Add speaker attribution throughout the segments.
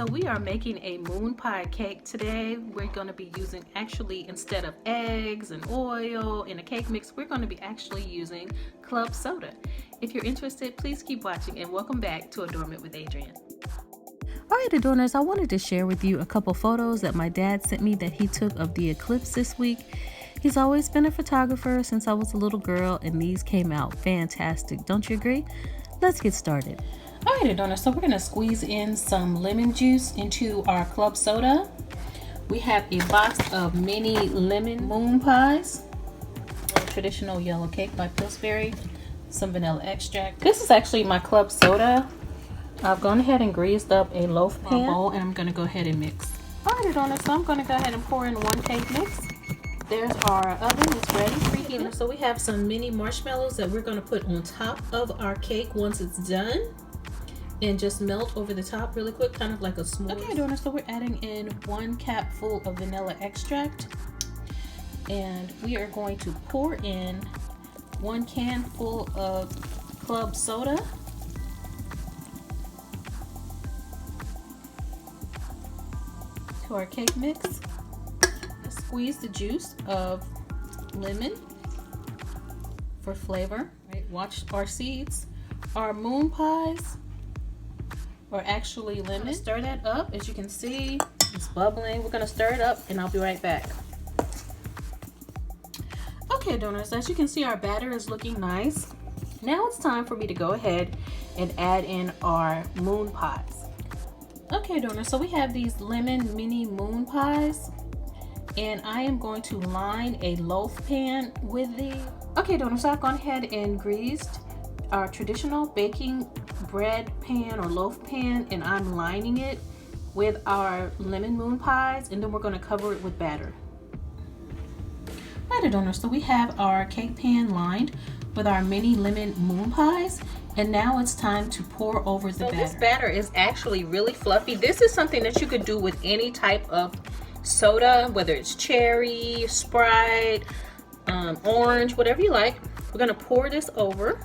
Speaker 1: So we are making a moon pie cake today. We're going to be using, actually, instead of eggs and oil in a cake mix, we're going to be actually using club soda. If you're interested, please keep watching, and welcome back to Adornment with Adrienne. Alright, Adorners, I wanted to share with you a couple photos that my dad sent me that he took of the eclipse this week. He's always been a photographer since I was a little girl, and these came out fantastic. Don't you agree? Let's get started. Alright, Adorners, so we're going to squeeze in some lemon juice into our club soda. We have a box of mini lemon moon pies, traditional yellow cake by Pillsbury, some vanilla extract. This is actually my club soda. I've gone ahead and greased up a loaf pan bowl, and I'm going to go ahead and mix. Alright, Adorners, so I'm going to go ahead and pour in one cake mix. There's our oven, it's ready, preheated. So we have some mini marshmallows that we're going to put on top of our cake once it's done, and just melt over the top really quick, kind of like a s'more. Okay, Adorners, so we're adding in 1 cap full of vanilla extract, and we are going to pour in 1 can full of club soda. To our cake mix. Let's squeeze the juice of lemon for flavor. Right, watch our seeds. Our moon pies are actually lemon. Stir that up. As you can see, it's bubbling. We're going to stir it up, and I'll be right back. Okay, Adorners, as you can see, our batter is looking nice. Now it's time for me to go ahead and add in our moon pies. Okay, Adorners, so we have these lemon mini moon pies, and I am going to line a loaf pan with these. Okay, Adorners, so I've gone ahead and greased our traditional baking bread pan or loaf pan, and I'm lining it with our lemon moon pies, and then we're going to cover it with batter. Alright, Adorners, so we have our cake pan lined with our mini lemon moon pies, and now it's time to pour over the batter. This batter is actually really fluffy. This is something that you could do with any type of soda, whether it's cherry, Sprite, orange, whatever you like. We're going to pour this over.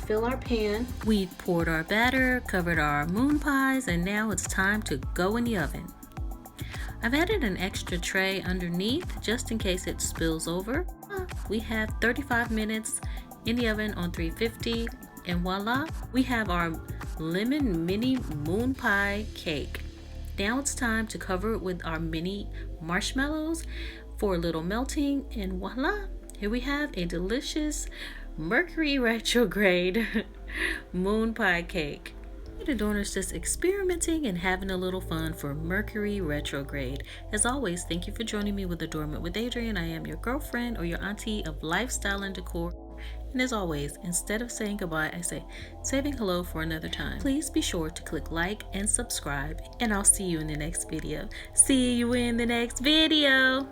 Speaker 1: Fill our pan. We poured our batter, covered our moon pies, and now it's time to go in the oven. I've added an extra tray underneath just in case it spills over. We have 35 minutes in the oven on 350, and voila, we have our lemon mini moon pie cake. Now it's time to cover it with our mini marshmallows for a little melting, and voila, here we have a delicious Mercury Retrograde moon pie cake. Adorners, just experimenting and having a little fun for Mercury Retrograde. As always, thank you for joining me with Adornment with Adrienne. I am your girlfriend or your auntie of lifestyle and decor. And as always, instead of saying goodbye, I say saving hello for another time. Please be sure to click like and subscribe, and I'll see you in the next video. See you in the next video.